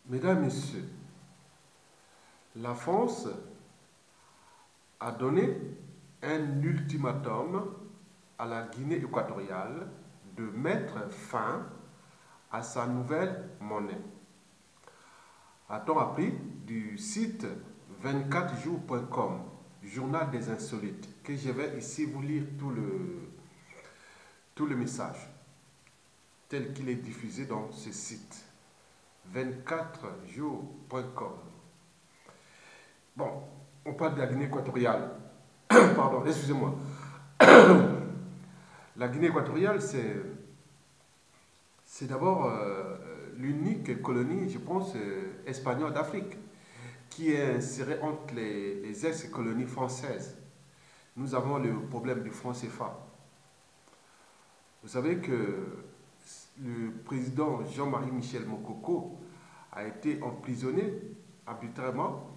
Mesdames, Messieurs, la France a donné un ultimatum à la Guinée équatoriale de mettre fin à sa nouvelle monnaie. A-t-on appris du site 24jours.com, journal des insolites, que je vais ici vous lire tout le message tel qu'il est diffusé dans ce site 24jours.com. Bon, on parle de la Guinée équatoriale. Pardon, excusez-moi. La Guinée équatoriale, c'est d'abord l'unique colonie, je pense, espagnole d'Afrique, qui est insérée entre les ex-colonies françaises. Nous avons le problème du franc CFA. Vous savez que le président Jean-Marie Michel Mokoko a été emprisonné arbitrairement.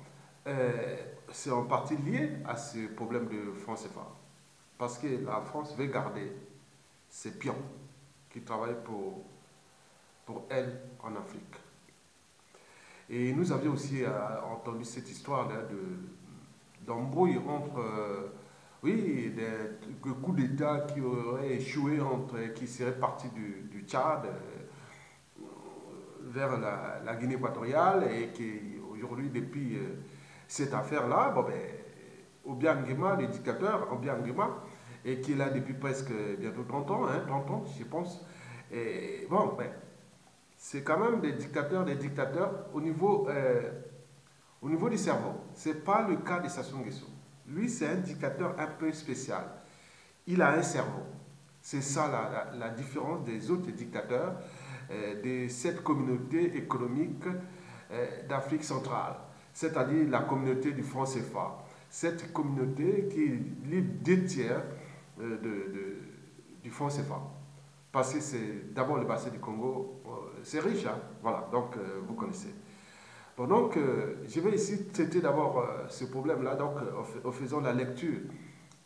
C'est en partie lié à ce problème de franc CFA. Parce que la France veut garder ses pions qui travaillent pour elle en Afrique. Et nous avions aussi entendu cette histoire-là d'embrouille entre des coups d'État qui auraient échoué qui seraient partis du Tchad vers la Guinée équatoriale et qui aujourd'hui depuis cette affaire-là, Obiang-Nguema, le dictateur Obiang-Nguema, et qui est là depuis presque bientôt 30 ans, 30 ans je pense. Et bon, c'est quand même des dictateurs au niveau du cerveau. Ce n'est pas le cas de Sassou Nguesso. Lui, c'est un dictateur un peu spécial. Il a un cerveau. C'est ça la différence des autres dictateurs de cette communauté économique d'Afrique centrale, c'est-à-dire la communauté du franc CFA. Cette communauté qui est deux tiers du franc CFA. Parce que c'est d'abord le bassin du Congo, c'est riche, hein? Voilà, donc vous connaissez. Bon, donc, je vais ici traiter d'abord ce problème-là, donc en faisant la lecture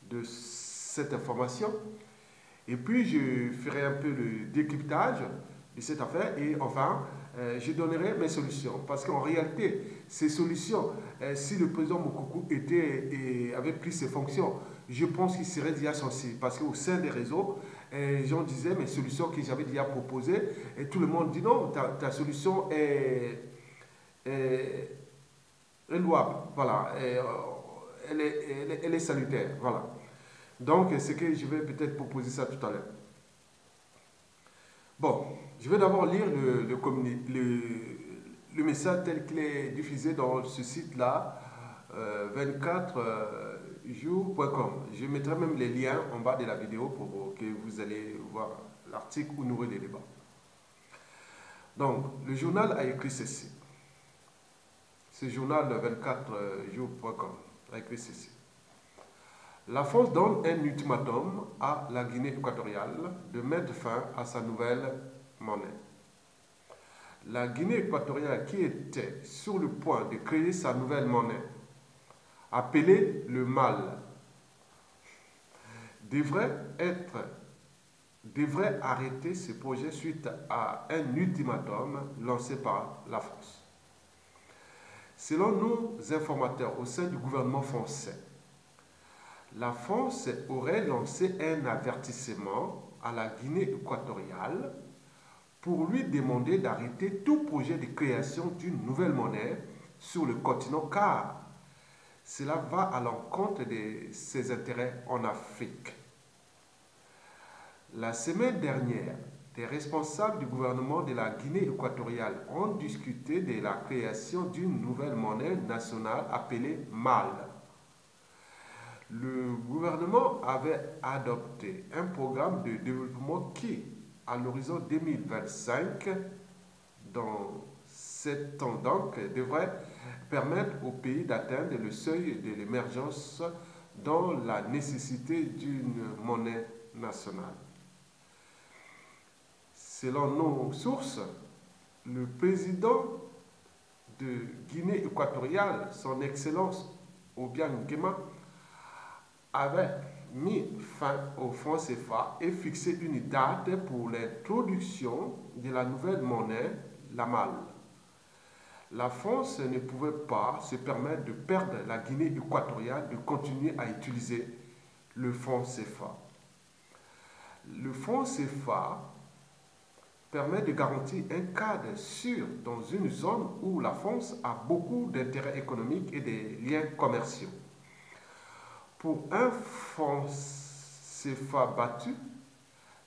de cette information. Et puis, je ferai un peu le décryptage de cette affaire et enfin, je donnerai mes solutions. Parce qu'en réalité, ces solutions, si le président Mokoko avait pris ses fonctions, je pense qu'il serait déjà censé. Parce qu'au sein des réseaux, les gens disaient mes solutions que j'avais déjà proposées et tout le monde dit non, ta solution est louable, voilà, elle est salutaire, voilà. Donc, c'est que je vais peut-être proposer ça tout à l'heure. Bon, je vais d'abord lire le message tel qu'il est diffusé dans ce site-là, 24jours.com. Je mettrai même les liens en bas de la vidéo pour que vous allez voir l'article ou nourrir les débats. Donc, le journal a écrit ceci. Ce journal 24jours.com a écrit ceci. La France donne un ultimatum à la Guinée équatoriale de mettre fin à sa nouvelle monnaie. La Guinée équatoriale, qui était sur le point de créer sa nouvelle monnaie, appelée le MAL, devrait arrêter ce projet suite à un ultimatum lancé par la France. Selon nos informateurs au sein du gouvernement français, la France aurait lancé un avertissement à la Guinée équatoriale pour lui demander d'arrêter tout projet de création d'une nouvelle monnaie sur le continent car cela va à l'encontre de ses intérêts en Afrique. La semaine dernière, des responsables du gouvernement de la Guinée équatoriale ont discuté de la création d'une nouvelle monnaie nationale appelée MAL. Le gouvernement avait adopté un programme de développement qui, à l'horizon 2025, dans 7 ans donc, devrait permettre au pays d'atteindre le seuil de l'émergence dans la nécessité d'une monnaie nationale. Selon nos sources, le président de Guinée équatoriale, son Excellence Obiang-Nguema, avait mis fin au franc CFA et fixé une date pour l'introduction de la nouvelle monnaie, la MAL. la France ne pouvait pas se permettre de perdre la Guinée équatoriale, de continuer à utiliser le franc CFA. Le franc CFA permet de garantir un cadre sûr dans une zone où la France a beaucoup d'intérêts économiques et des liens commerciaux. Pour un franc CFA battu,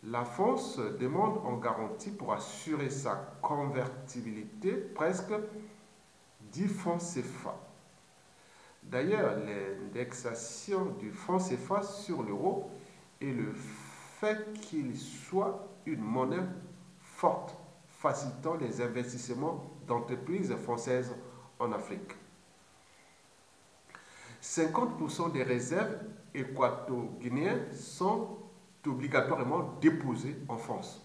la France demande en garantie pour assurer sa convertibilité presque 10 francs CFA. D'ailleurs, l'indexation du franc CFA sur l'euro et le fait qu'il soit une monnaie forte, facilitant les investissements d'entreprises françaises en Afrique. 50% des réserves équato-guinéennes sont obligatoirement déposées en France.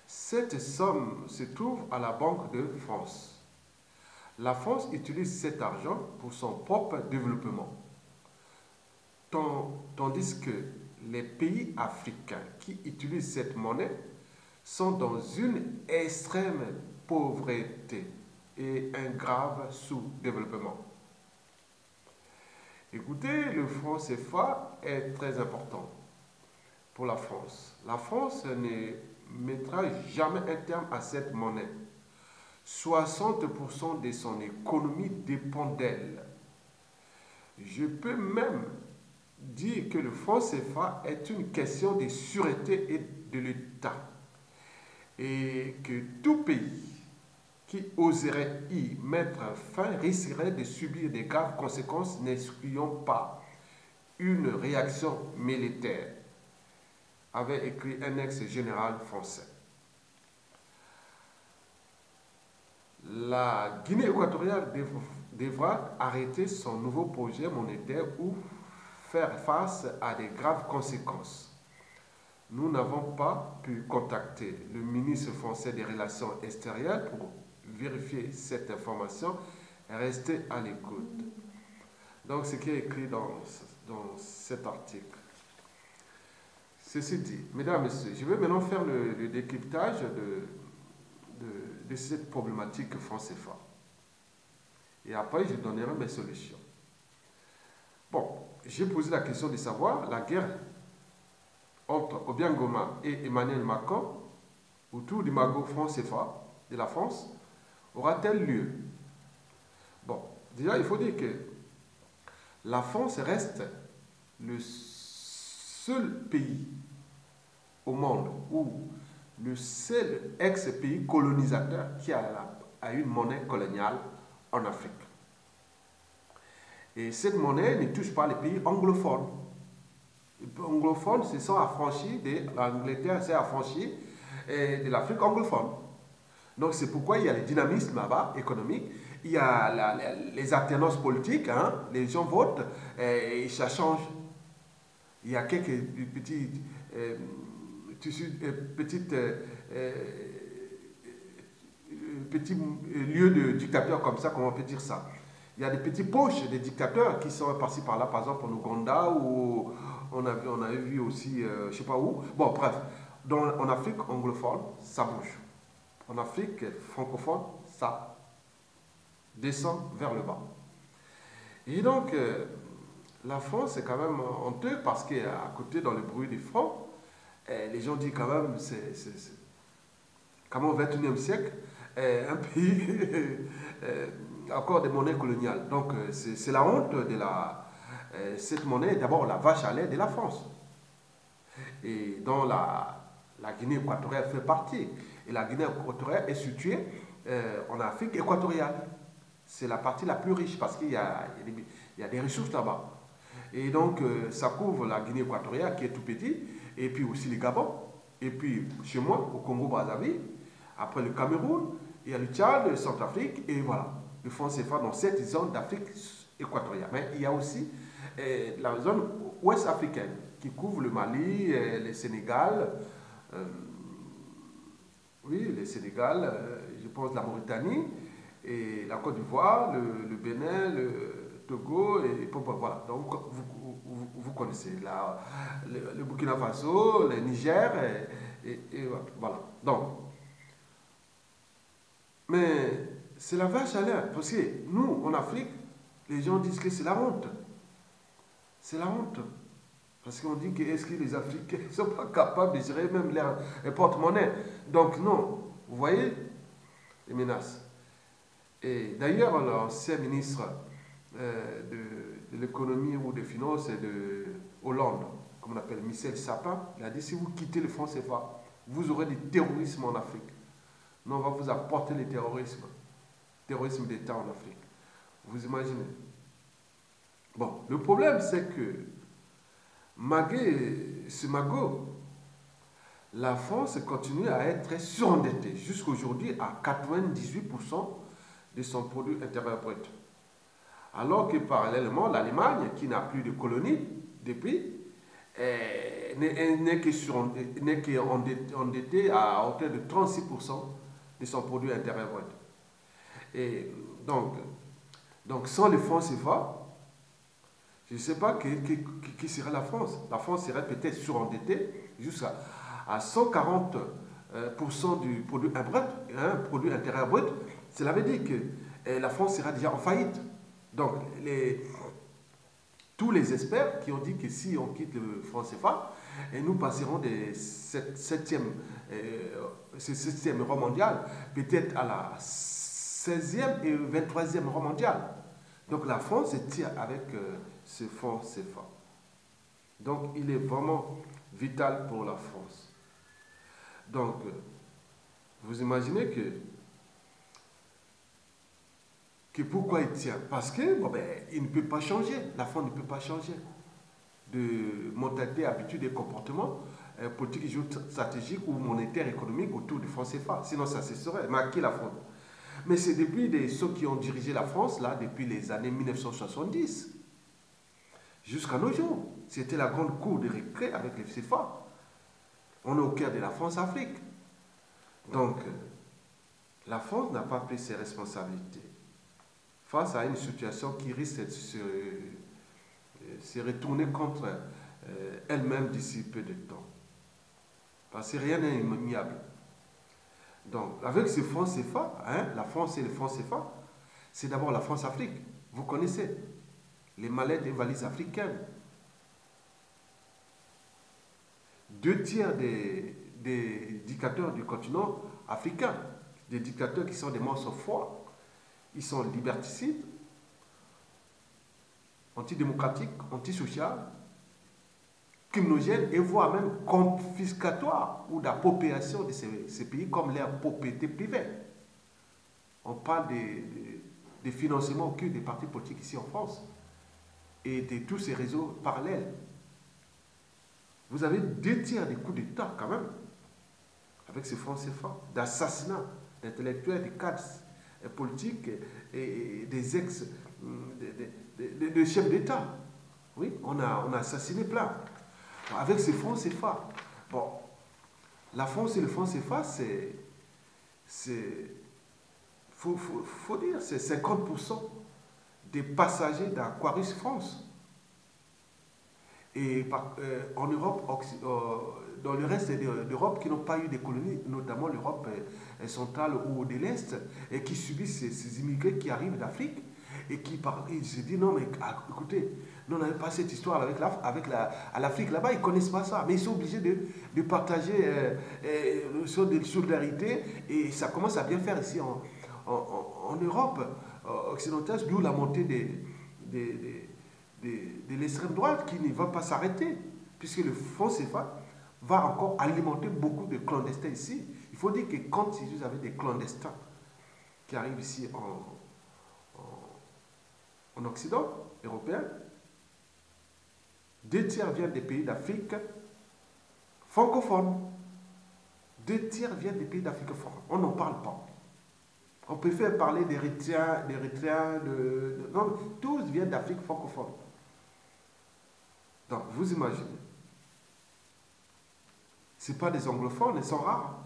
Cette somme se trouve à la Banque de France. La France utilise cet argent pour son propre développement, tandis que les pays africains qui utilisent cette monnaie sont dans une extrême pauvreté et un grave sous-développement. Écoutez, le franc CFA est très important pour la France. La France ne mettra jamais un terme à cette monnaie. 60% de son économie dépend d'elle. Je peux même dire que le franc CFA est une question de sûreté et de l'État. Et que tout pays qui oserait y mettre fin risquerait de subir des graves conséquences, n'excluant pas une réaction militaire, avait écrit un ex-général français. La Guinée équatoriale devra arrêter son nouveau projet monétaire ou faire face à des graves conséquences. Nous n'avons pas pu contacter le ministre français des Relations extérieures pour vérifier cette information. Restez à l'écoute. Donc, ce qui est écrit dans cet article. Ceci dit, mesdames et messieurs, je vais maintenant faire le décryptage de cette problématique franc CFA. Et après, je donnerai mes solutions. Bon, j'ai posé la question de savoir la guerre entre Obiang Nguema et Emmanuel Macron autour du magot franc CFA de la France aura-t-elle lieu? Bon, déjà, il faut dire que la France reste le seul pays au monde ou le seul ex-pays colonisateur qui a une monnaie coloniale en Afrique. Et cette monnaie ne touche pas les pays anglophones. Les pays anglophones se sont affranchis l'Angleterre s'est affranchie de l'Afrique anglophone. Donc c'est pourquoi il y a le dynamisme là-bas, économique, il y a les alternances politiques, hein, les gens votent et ça change. Il y a quelques petits lieux de dictateurs comme ça, comment on peut dire ça. Il y a des petits poches des dictateurs qui sont par-ci par-là, par exemple en Ouganda, ou on avait vu aussi, je ne sais pas où. Bon, bref, en Afrique anglophone, ça bouge. En Afrique francophone, ça descend vers le bas. Et donc, la France est quand même honteux parce qu'à côté, dans le bruit des francs, les gens disent quand même, comme au XXIe siècle, un pays encore des monnaies coloniales. Donc, c'est la honte de cette monnaie, d'abord la vache à lait de la France. Et dont la Guinée équatoriale fait partie. Et la Guinée équatoriale est située en Afrique équatoriale. C'est la partie la plus riche parce qu'il y a des ressources là-bas. Et donc, ça couvre la Guinée équatoriale qui est tout petit, et puis aussi le Gabon, et puis chez moi, au Congo-Brazzaville, après le Cameroun, il y a le Tchad, le Centrafrique, et voilà, le franc CFA dans cette zone d'Afrique équatoriale. Mais il y a aussi la zone ouest africaine qui couvre le Mali, le Sénégal, le Sénégal, je pense la Mauritanie, et la Côte d'Ivoire, le Bénin, le Togo, et voilà. Donc, vous connaissez le Burkina Faso, le Niger, et voilà. Donc, mais c'est la vache à l'air. Parce que nous, en Afrique, les gens disent que c'est la honte. C'est la honte. Parce qu'on dit que est-ce que les Africains ne sont pas capables de gérer même leur porte-monnaie. Donc non, vous voyez les menaces. Et d'ailleurs, l'ancien ministre de l'économie ou des finances de Hollande, comme on appelle Michel Sapin, il a dit si vous quittez le franc CFA, vous aurez du terrorisme en Afrique. Nous, on va vous apporter le terrorisme d'État en Afrique. Vous imaginez? Bon, le problème, c'est que malgré ce magot, la France continue à être surendettée jusqu'à aujourd'hui à 98% de son produit intérieur brut. Alors que parallèlement, l'Allemagne, qui n'a plus de colonies depuis, n'est qu'endettée à hauteur de 36% de son produit intérieur brut. Et donc sans le franc CFA, je ne sais pas qui serait la France. La France serait peut-être surendettée jusqu'à 140% du produit brut, produit intérieur brut. Cela veut dire que la France sera déjà en faillite. Donc, tous les experts qui ont dit que si on quitte le franc CFA, nous passerons des 7e euro mondial, peut-être à la 16e et 23e euro mondial. Donc, la France se tient avec ce franc CFA. Donc, il est vraiment vital pour la France. Donc, vous imaginez que pourquoi il tient? Parce que il ne peut pas changer. La France ne peut pas changer de mentalité, habitude et comportement politique, géostratégique ou monétaire, économique autour du franc CFA. Sinon, ça cesserait. Mais à qui la France? Mais c'est depuis ceux qui ont dirigé la France, là, depuis les années 1970, jusqu'à nos jours. C'était la grande cour de récré avec les CFA. On est au cœur de la France-Afrique. Donc, la France n'a pas pris ses responsabilités face à une situation qui risque de se retourner contre elle-même d'ici peu de temps. Parce que rien n'est immuable. Donc, avec ce franc CFA, la France et le franc CFA, c'est d'abord la France-Afrique. Vous connaissez les mallettes et valises africaines. 2/3 des dictateurs du continent africain, des dictateurs qui sont des monstres forts, ils sont liberticides, antidémocratiques, antisociaux, criminogènes et voire même confiscatoires ou d'appropriation de ces pays comme leur propriété privée. On parle des financements occultes des partis politiques ici en France et de tous ces réseaux parallèles. Vous avez 2/3 des coups d'État quand même, avec ces francs CFA, d'assassinats d'intellectuels, de cadres politiques et des de chefs d'État. Oui, on a assassiné plein. Avec ces francs CFA. Bon, la France et le franc CFA, faut dire, c'est 50% des passagers d'Aquarius France. Et en Europe, dans le reste d'Europe qui n'ont pas eu des colonies, notamment l'Europe centrale ou de l'Est, et qui subissent ces immigrés qui arrivent d'Afrique et qui ils se disent non mais écoutez, nous n'avons pas cette histoire avec l'Afrique là-bas, ils ne connaissent pas ça, mais ils sont obligés de partager une notion de solidarité et ça commence à bien faire ici en Europe occidentale, d'où la montée de l'extrême droite qui ne va pas s'arrêter, puisque le franc CFA va encore alimenter beaucoup de clandestins ici. Il faut dire que quand vous avez des clandestins qui arrivent ici en Occident européen, 2/3 viennent des pays d'Afrique francophones. 2/3 viennent des pays d'Afrique francophone. On n'en parle pas. On préfère parler d'Érythréens, non, tous viennent d'Afrique francophone. Donc, vous imaginez. Ce n'est pas des anglophones, ils sont rares.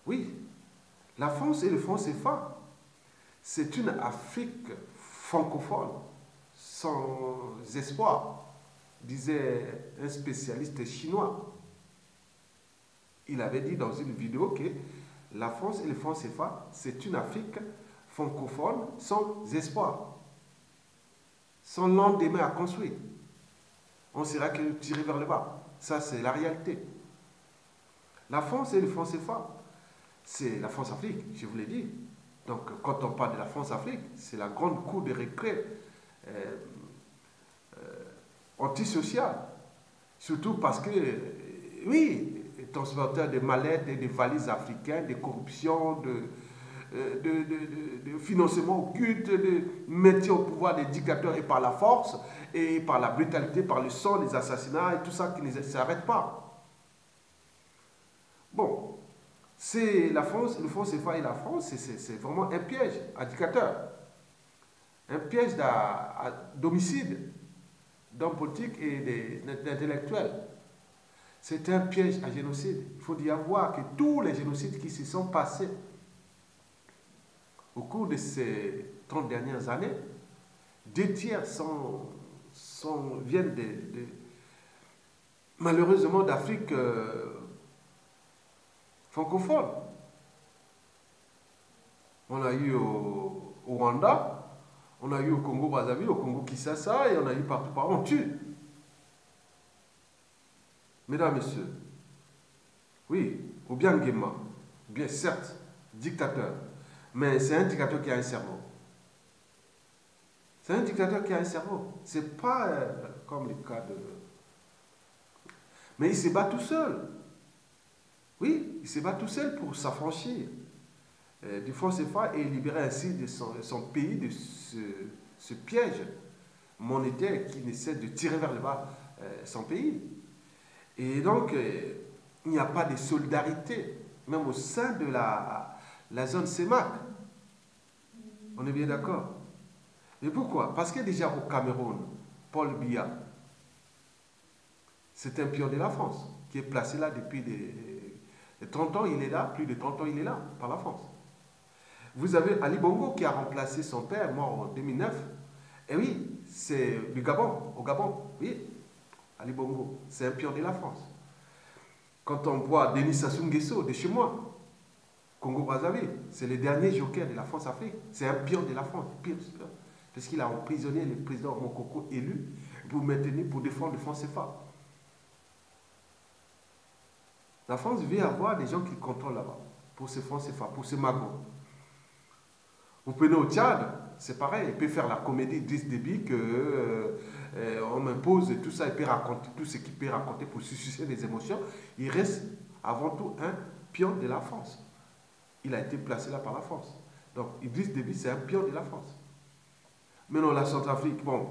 Oui, la France et le franc CFA, c'est une Afrique francophone sans espoir, disait un spécialiste chinois. Il avait dit dans une vidéo que la France et le franc CFA, c'est une Afrique francophone sans espoir, sans lendemain à construire. On sera que tiré vers le bas. Ça, c'est la réalité. La France et le franc CFA, c'est la France-Afrique, je vous l'ai dit. Donc, quand on parle de la France-Afrique, c'est la grande cour de récré antisociale. Surtout parce que, oui, transporteur de mallettes et de valises africaines, de corruption, de financement occulte, de maintien au pouvoir des dictateurs et par la force, et par la brutalité, par le sang, les assassinats et tout ça qui ne s'arrête pas. Bon, c'est la France, le franc CFA et la France, c'est vraiment un piège à dictateur, un piège d'homicide d'hommes politiques et d'intellectuels. C'est un piège à génocide. Il faut y avoir que tous les génocides qui se sont passés au cours de ces 30 dernières années, 2 tiers viennent malheureusement d'Afrique francophone. On a eu au Rwanda, on a eu au Congo-Brazzaville, au Congo-Kinshasa, et on a eu partout par on tue. Mesdames, Messieurs, oui, Obiangema, bien certes, dictateur, mais c'est un dictateur qui a un cerveau. C'est un dictateur qui a un cerveau. C'est pas comme le cas de... Mais il se bat tout seul. Oui, il se bat tout seul pour s'affranchir du franc CFA et libérer ainsi de son pays de ce piège monétaire qui essaie de tirer vers le bas son pays. Et donc, il n'y a pas de solidarité, même au sein de la zone CEMAC. On est bien d'accord? Et pourquoi? Parce que déjà au Cameroun, Paul Biya, c'est un pion de la France, qui est placé là depuis des 30 ans, il est là, plus de 30 ans, il est là, par la France. Vous avez Ali Bongo qui a remplacé son père, mort en 2009. Et oui, c'est du Gabon, au Gabon, oui. Ali Bongo, c'est un pion de la France. Quand on voit Denis Sassou Nguesso de chez moi, Congo-Brazzaville, c'est le dernier joker de la France-Afrique. C'est un pion de la France, parce qu'il a emprisonné le président Mokoko élu pour maintenir, pour défendre le franc CFA. La France veut avoir des gens qui contrôlent là-bas, pour ce franc CFA, pour ce magot. Vous prenez au Tchad, c'est pareil, il peut faire la comédie d'Idriss Déby on m'impose tout ça, il peut raconter tout ce qu'il peut raconter pour susciter des émotions. Il reste avant tout un pion de la France. Il a été placé là par la France. Donc Idriss Déby, c'est un pion de la France. Maintenant, la Centrafrique, bon.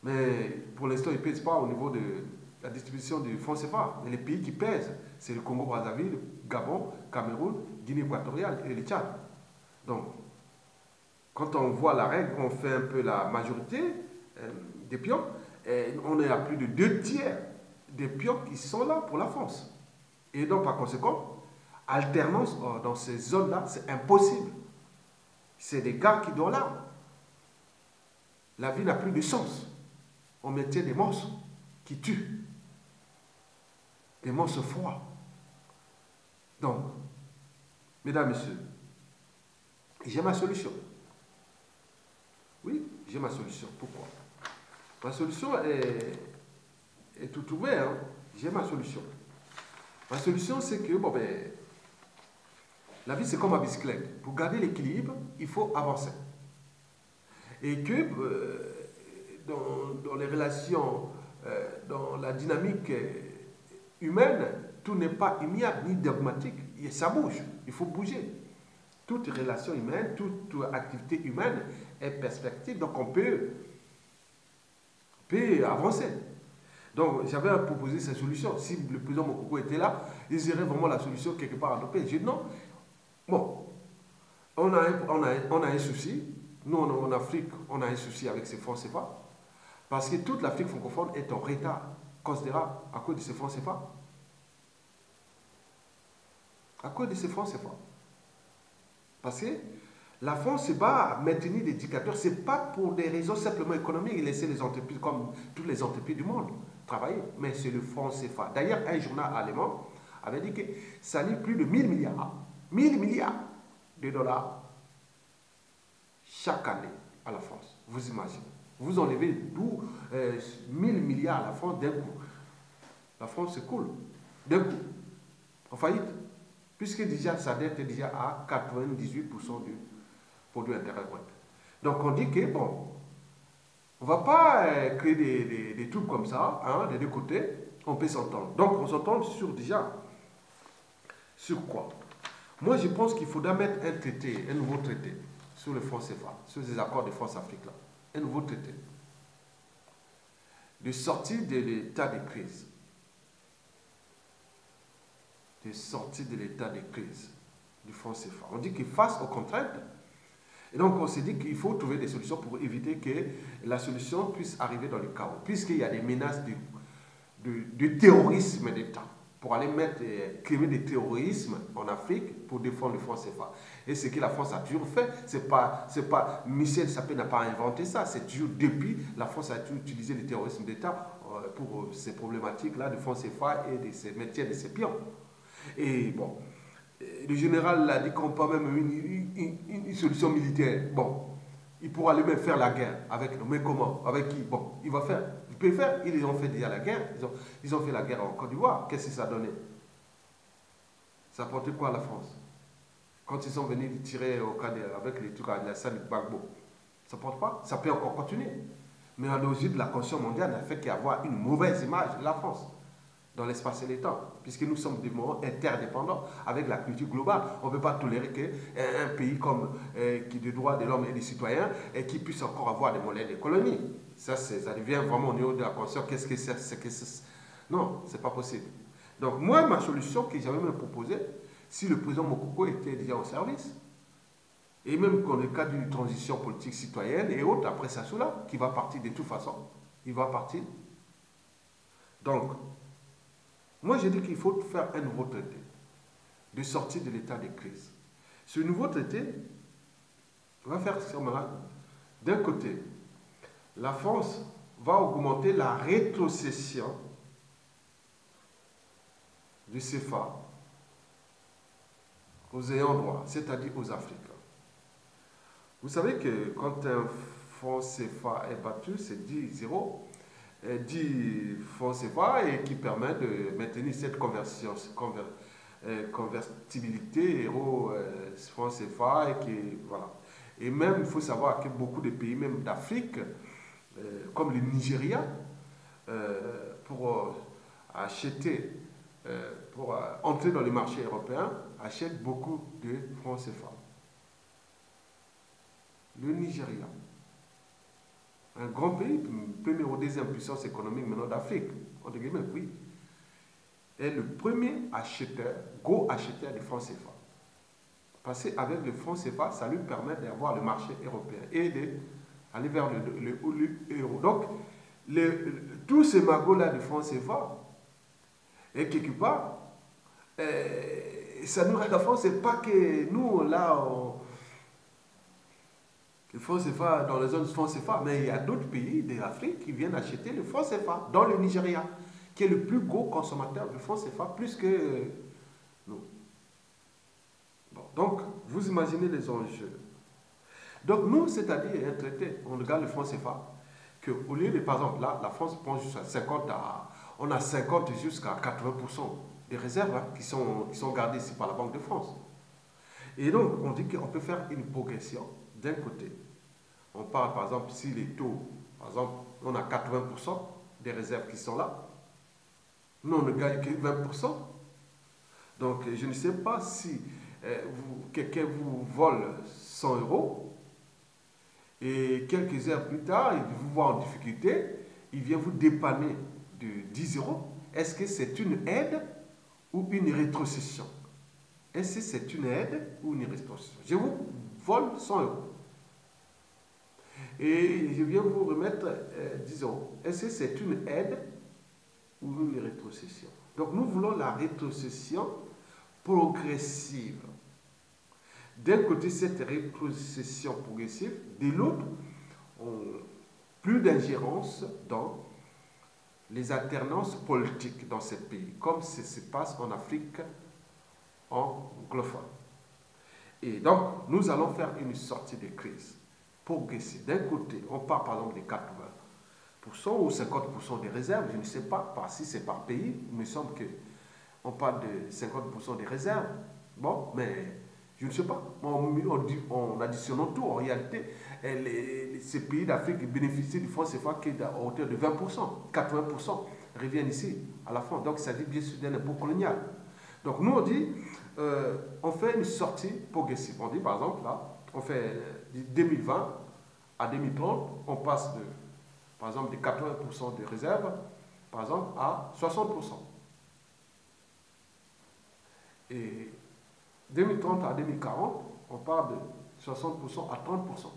Mais pour l'instant, il ne pèse pas au niveau de la distribution du franc CFA. Mais les pays qui pèsent, c'est le Congo-Brazzaville, Gabon, Cameroun, Guinée équatoriale et le Tchad. Donc, quand on voit la règle, on fait un peu la majorité des pions, et on est à plus de 2 tiers des pions qui sont là pour la France. Et donc, par conséquent, alternance dans ces zones-là, c'est impossible. C'est des gars qui dorment là. La vie n'a plus de sens. On maintient des monstres qui tuent. Des monstres froids. Donc, mesdames, messieurs, j'ai ma solution. Oui, j'ai ma solution. Pourquoi? Ma solution est tout ouverte. Hein? J'ai ma solution. Ma solution, c'est que, la vie, c'est comme ma bicyclette. Pour garder l'équilibre, il faut avancer. Et que dans les relations, dans la dynamique humaine, tout n'est pas immuable ni dogmatique. Ça bouge. Il faut bouger. Toute relation humaine, toute activité humaine est perspective. Donc, on peut avancer. Donc, j'avais proposé cette solution. Si le président Mokoko était là, il dirait vraiment la solution quelque part à adopter. J'ai dit non. Bon, on a un souci. Nous, en Afrique, on a un souci avec ces francs CFA. Parce que toute l'Afrique francophone est en retard considérable à cause de ces francs CFA. À cause de ces francs CFA. Parce que la France se bat à maintenir des dictateurs. Ce n'est pas pour des raisons simplement économiques et laisser les entreprises, comme toutes les entreprises du monde, travailler. Mais c'est le franc CFA. D'ailleurs, un journal allemand avait dit que ça livre plus de 1000 milliards, 1000 milliards de dollars chaque année à la France. Vous imaginez. Vous enlevez d'où 1000 milliards à la France d'un coup. La France se coule d'un coup, en faillite. Puisque déjà sa dette est déjà à 98% du produit intérieur brut. Donc on dit que, bon, on ne va pas créer des trucs comme ça, hein, des deux côtés, on peut s'entendre. Donc on s'entend sur déjà, sur quoi? Moi je pense qu'il faudra mettre un traité, un nouveau traité, sur le franc CFA, sur les accords de France-Afrique là. Un nouveau traité. De sortir de l'état de crise. De sortir de l'état de crise du franc CFA. On dit que face aux contraintes, et donc on s'est dit qu'il faut trouver des solutions pour éviter que la solution puisse arriver dans le chaos, puisqu'il y a des menaces de terrorisme d'État, pour aller créer des terrorismes en Afrique pour défendre le franc CFA. Et ce que la France a toujours fait, c'est pas Michel Sapé n'a pas inventé ça, c'est toujours depuis, la France a toujours utilisé le terrorisme d'État pour ces problématiques-là du franc CFA et de ces métiers de ses pions. Et bon, le général a dit qu'on peut même une solution militaire. Bon, il pourra lui-même faire la guerre avec nous. Mais comment? Avec qui? Bon, il va faire. Il peut faire. Ils ont fait déjà la guerre. Ils ont fait la guerre en Côte d'Ivoire. Qu'est-ce que ça a donné? Ça a apporté quoi à la France? Quand ils sont venus tirer au Cadet avec les trucs à la salle de Gbagbo, ça ne porte pas? Ça peut encore continuer. Mais à l'origine de la conscience mondiale n'a fait qu'avoir une mauvaise image de la France dans l'espace et le temps, puisque nous sommes des moments interdépendants avec la culture globale. On ne peut pas tolérer qu'un pays comme qui des droits de l'homme et des citoyens et qui puisse encore avoir des monnaies de colonies. Ça devient vraiment au niveau de la conscience. Qu'est-ce que c'est? Non, ce n'est pas possible. Donc moi, ma solution que j'avais même proposée, si le président Mokoko était déjà au service, et même dans le cas d'une transition politique citoyenne et autres, après Sassoula, qui va partir de toute façon, il va partir. Donc, moi, je dis qu'il faut faire un nouveau traité de sortie de l'état de crise. Ce nouveau traité va faire sûrement, d'un côté, la France va augmenter la rétrocession du CFA aux ayants droit, c'est-à-dire aux Africains. Vous savez que quand un franc CFA est battu, c'est 10-0. 10 francs CFA et qui permet de maintenir cette convertibilité euro francs CFA et qui voilà. Et même il faut savoir que beaucoup de pays même d'Afrique comme le Nigeria pour acheter pour entrer dans les marchés européens achètent beaucoup de francs CFA. Le Nigeria, un grand pays, première ou deuxième puissance économique maintenant d'Afrique, entre guillemets, oui, est le premier acheteur, gros acheteur de francs CFA. Parce qu'avec le franc CFA, ça lui permet d'avoir le marché européen et d'aller vers l'euro. Donc, tous ces magots-là de francs CFA, et quelque part, ça nous rend la France, c'est pas que nous, là, le franc CFA dans les zones franc CFA, mais il y a d'autres pays d'Afrique qui viennent acheter le franc CFA, dans le Nigeria, qui est le plus gros consommateur de franc CFA, plus que nous. Bon, donc, vous imaginez les enjeux. Donc, nous, c'est-à-dire un traité, on regarde le franc CFA, qu'au lieu de, par exemple, là, la France prend jusqu'à 50 on a 50 jusqu'à 80% des réserves hein, qui sont gardées ici par la Banque de France. Et donc, on dit qu'on peut faire une progression. D'un côté, on parle par exemple, si les taux, par exemple, on a 80% des réserves qui sont là, nous on ne gagne que 20%. Donc je ne sais pas si quelqu'un vous vole 100 € et quelques heures plus tard, il vous voit en difficulté, il vient vous dépanner de 10 €. Est-ce que c'est une aide ou une rétrocession? Est-ce que c'est une aide ou une rétrocession? Je vous vole 100 €. Et je viens vous remettre 10 €. Est-ce que c'est une aide ou une rétrocession? Donc nous voulons la rétrocession progressive. D'un côté, cette rétrocession progressive, de l'autre, plus d'ingérence dans les alternances politiques dans ce pays, comme ça se passe en Afrique anglophone. Et donc, nous allons faire une sortie de crise progressive. D'un côté, on part par exemple des 80% ou 50% des réserves, je ne sais pas, si c'est par pays, il me semble qu'on parle de 50% des réserves. Bon, mais je ne sais pas. En additionnant tout, en réalité, ces pays d'Afrique bénéficient du franc CFA qui est à hauteur de 20%, 80% reviennent ici, à la fin. Donc, ça dit bien sûr d'un impôt colonial. Donc, nous, on dit, on fait une sortie progressive. On dit, par exemple, là, on fait de 2020 à 2030, on passe de, par exemple, de 80% de réserves, par exemple, à 60%. Et 2030 à 2040, on part de 60% à 30%.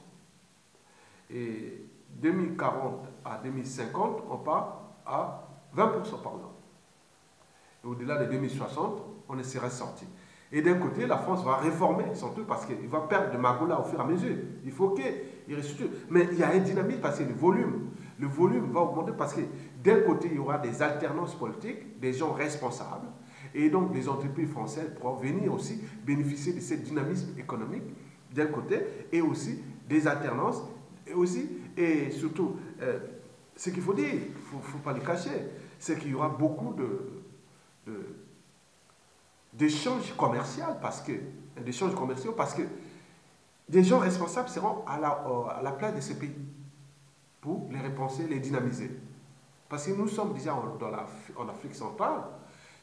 Et 2040 à 2050, on part à 20% par exemple. Et au-delà de 2060, on serait sorti. Et d'un côté, la France va réformer son truc parce qu'il va perdre de Magoula au fur et à mesure. Il faut qu'il restructure. Mais il y a un dynamisme parce que le volume va augmenter parce que d'un côté, il y aura des alternances politiques, des gens responsables. Et donc, les entreprises françaises pourront venir aussi bénéficier de ce dynamisme économique d'un côté et aussi des alternances et aussi, et surtout, ce qu'il faut dire, il ne faut pas le cacher, c'est qu'il y aura beaucoup d'échanges commerciaux parce que des gens responsables seront à la place de ce pays pour les repenser, les dynamiser. Parce que nous sommes déjà en Afrique centrale,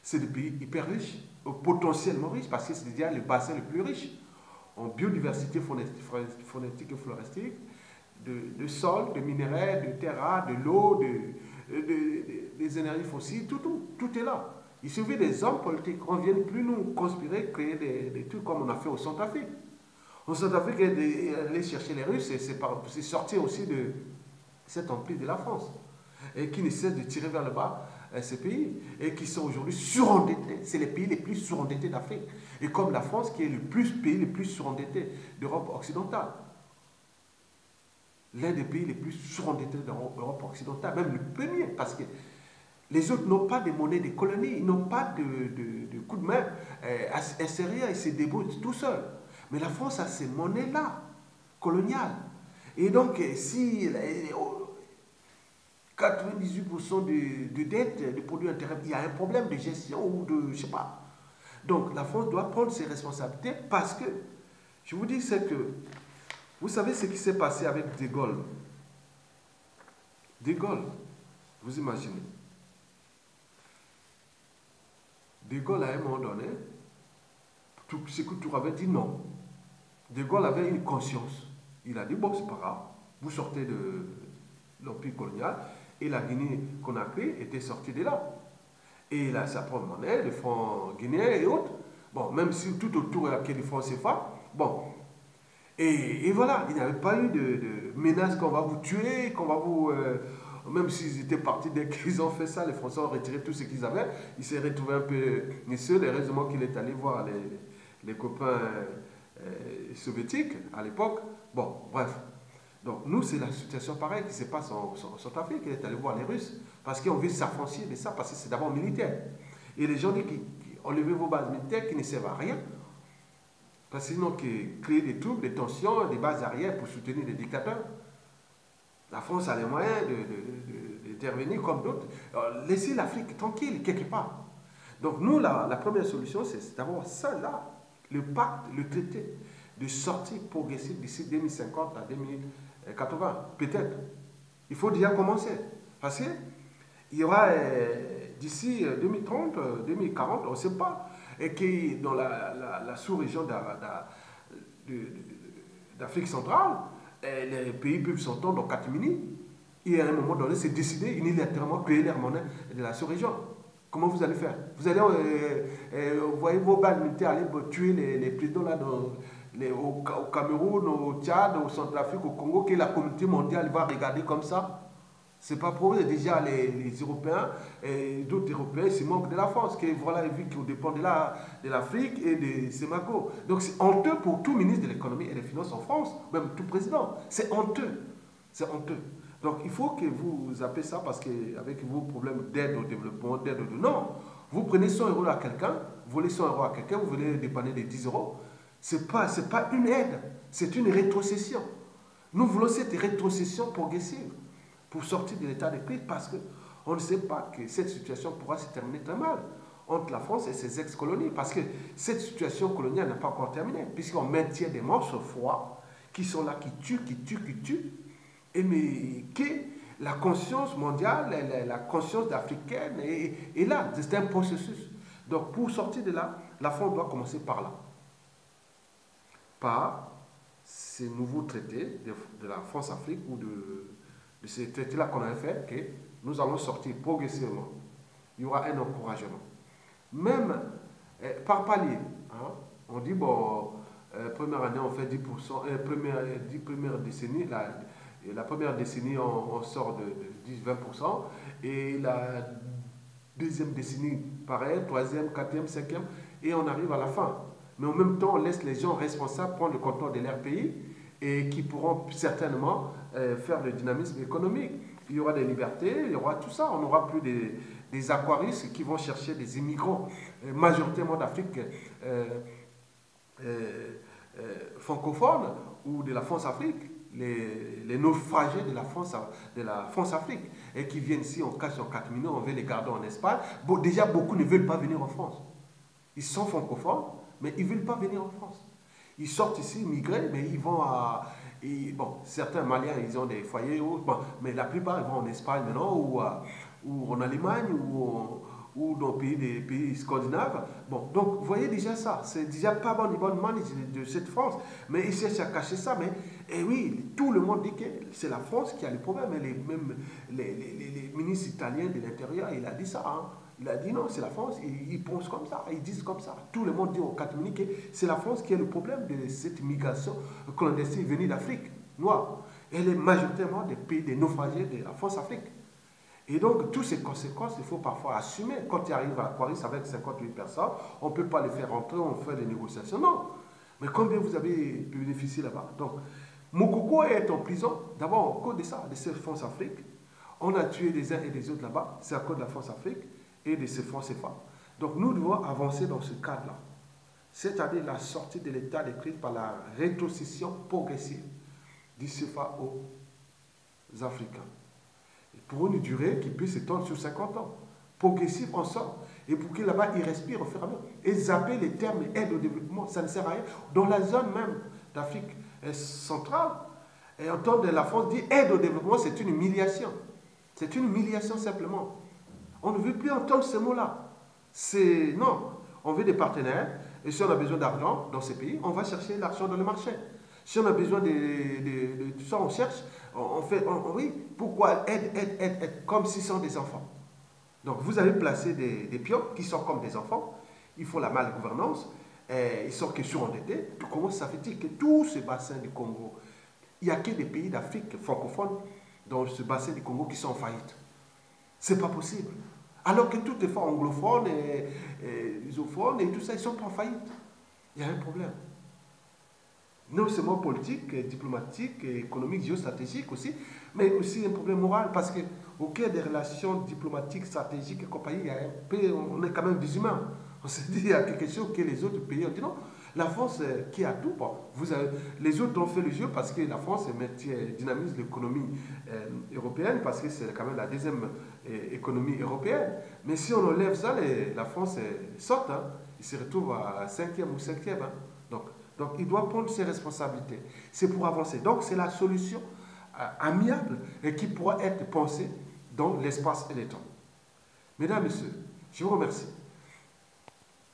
c'est des pays hyper riches, potentiellement riches, parce que c'est déjà le bassin le plus riche en biodiversité phonétique et floristique, de sol, de minerais, de terres rares, de l'eau, des énergies fossiles, tout est là. Il suffit des hommes politiques, on ne vienne plus nous conspirer, créer des trucs comme on a fait au Centrafrique. Au Centrafrique, aller chercher les Russes, c'est sortir aussi de cet empire de la France, et qui ne cesse de tirer vers le bas ces pays, et qui sont aujourd'hui surendettés. C'est les pays les plus surendettés d'Afrique. Et comme la France, qui est le pays le plus surendetté d'Europe occidentale. L'un des pays les plus surendettés d'Europe occidentale, même le premier, parce que les autres n'ont pas de monnaie de colonie, ils n'ont pas de coup de main sérieux, ils se débrouillent tout seuls. Mais la France a ces monnaies-là, coloniales. Et donc, si 98% de dette, de produits intérieurs, il y a un problème de gestion ou de, je sais pas. Donc, la France doit prendre ses responsabilités parce que, je vous dis, c'est que, vous savez ce qui s'est passé avec De Gaulle. De Gaulle, vous imaginez. De Gaulle, à un moment donné, Sékou Touré avait dit non. De Gaulle avait une conscience. Il a dit, bon, c'est pas grave, vous sortez de l'empire colonial, et la Guinée-Conakry était sortie de là. Et là, sa propre monnaie, les francs guinéens et autres. Bon, même si tout autour il y a des francs CFA, bon. Et voilà, il n'y avait pas eu de menace qu'on va vous tuer, qu'on va vous... même s'ils étaient partis dès qu'ils ont fait ça, les Français ont retiré tout ce qu'ils avaient. Ils s'est retrouvé un peu seuls. Heureusement qu'il est allé voir les copains soviétiques à l'époque. Bon, bref. Donc nous, c'est la situation pareille qui se passe en Centrafrique. Il est allé voir les Russes parce qu'on veut s'affranchir de ça, parce que c'est d'abord militaire. Et les gens disent enlevez vos bases militaires qui ne servent à rien. Parce que sinon, créer des troubles, des tensions, des bases arrières pour soutenir les dictateurs. La France a les moyens d'intervenir comme d'autres. Laissez l'Afrique tranquille, quelque part. Donc nous, la première solution, c'est d'avoir ça là, le pacte, le traité de sortie progressive d'ici 2050 à 2080. Peut-être. Il faut déjà commencer. Parce qu'il y aura d'ici 2030, 2040, on ne sait pas, et que dans la sous-région d'Afrique centrale, les pays peuvent s'entendre en catimini. Et à un moment donné, c'est décider unilatéralement créer leur monnaie de la sous-région. Comment vous allez faire? Vous allez, voyez vos balles militaires aller tuer les présidents là au Cameroun, au Tchad, au Centrafrique, au Congo, que la communauté mondiale va regarder comme ça. C'est pas pour eux. Déjà, les Européens et d'autres Européens se moquent de la France, qui voilà, vu qu'on dépend de l'Afrique et de Semaco. Donc c'est honteux pour tout ministre de l'économie et des finances en France, même tout président. C'est honteux. C'est honteux. Donc il faut que vous appelez ça parce qu'avec vos problèmes d'aide au développement, d'aide au... Non, vous prenez 100 euros à quelqu'un, vous volez 100 euros à quelqu'un, vous voulez dépanner de 10 euros. Ce n'est pas une aide, c'est une rétrocession. Nous voulons cette rétrocession progressive pour sortir de l'état de crise parce qu'on ne sait pas que cette situation pourra se terminer très mal entre la France et ses ex-colonies. Parce que cette situation coloniale n'est pas encore terminée, puisqu'on maintient des monstres froids qui sont là, qui tuent, et mais que la conscience mondiale, la conscience africaine est là. C'est un processus. Donc pour sortir de là, la France doit commencer par là. Par ces nouveaux traités de la France-Afrique ou de ces traités-là qu'on a fait, que nous allons sortir progressivement. Il y aura un encouragement. Même par palier. Hein, on dit, bon, première année, on fait 10%, première décennie, la première décennie, on sort de 10-20%, et la deuxième décennie, pareil, troisième, quatrième, cinquième, et on arrive à la fin. Mais en même temps, on laisse les gens responsables prendre le contrôle de leur pays et qui pourront certainement faire le dynamisme économique. Il y aura des libertés, il y aura tout ça. On n'aura plus des aquaristes qui vont chercher des immigrants, majoritairement d'Afrique francophone ou de la France-Afrique, les naufragés de la France-Afrique, et qui viennent ici, on cache en 4 millions, on veut les garder en Espagne. Bon, déjà, beaucoup ne veulent pas venir en France. Ils sont francophones, mais ils ne veulent pas venir en France. Ils sortent ici, migrer, mais ils vont à... bon, certains Maliens, ils ont des foyers, bon, mais la plupart, ils vont en Espagne maintenant, ou en Allemagne, ou dans des pays scandinaves. Bon, donc, vous voyez déjà ça. C'est déjà pas bon de cette France. Mais ils cherchent à cacher ça. Mais oui, tout le monde dit que c'est la France qui a le problème. Même les ministres italiens de l'Intérieur, il a dit ça. Hein. Il a dit non, c'est la France. Ils pensent comme ça, ils disent comme ça. Tout le monde dit aux catholiques que c'est la France qui a le problème de cette migration clandestine venue d'Afrique noire. Elle est majoritairement des pays, des naufragés de la France-Afrique. Et donc, toutes ces conséquences, il faut parfois assumer. Quand tu arrives à Aquaris avec 58 personnes, on ne peut pas les faire rentrer, on fait des négociations. Non. Mais combien vous avez bénéficié là-bas? Donc, Mokoko est en prison, d'abord à cause de ça, de cette France-Afrique. On a tué les uns et les autres là-bas, c'est à cause de la France-Afrique et de ces francs CFA. Donc, nous devons avancer dans ce cadre-là. C'est-à-dire la sortie de l'état de crise par la rétrocession progressive du CFA aux Africains. Pour une durée qui puisse s'étendre sur 50 ans. Progressif ensemble. Et pour que là-bas, ils respirent au fur et à mesure. Et zapper les termes aide au développement, ça ne sert à rien. Dans la zone même d'Afrique centrale, et entendre la France dire aide au développement, c'est une humiliation. C'est une humiliation simplement. On ne veut plus entendre ce mot-là. Non, on veut des partenaires. Et si on a besoin d'argent dans ces pays, on va chercher l'argent dans le marché. Si on a besoin de tout ça, on cherche. Oui, pourquoi aide, comme si ce sont des enfants. Donc vous avez placé des pions qui sont comme des enfants, ils font la malgouvernance, ils sont que surendettés. Comment ça fait-il que tout ce bassin du Congo, il n'y a que des pays d'Afrique francophone dans ce bassin du Congo qui sont en faillite? C'est pas possible. Alors que toutes les fois anglophones et lusophones et tout ça, ils ne sont pas en faillite. Il y a un problème. Non seulement politique, diplomatique, économique, géostratégique aussi, mais aussi un problème moral, parce qu'au cœur des relations diplomatiques, stratégiques et compagnie, il y a un peu, on est quand même des humains. On se dit, il y a quelque chose que les autres pays ont dit non. La France qui a tout, bon, les autres ont fait le jeu parce que la France dynamise l'économie européenne, parce que c'est quand même la deuxième économie européenne. Mais si on enlève ça, la France saute, hein, il se retrouve à 5e ou 7e. Hein. Donc, il doit prendre ses responsabilités. C'est pour avancer. Donc, c'est la solution amiable et qui pourra être pensée dans l'espace et le temps. Mesdames, Messieurs, je vous remercie.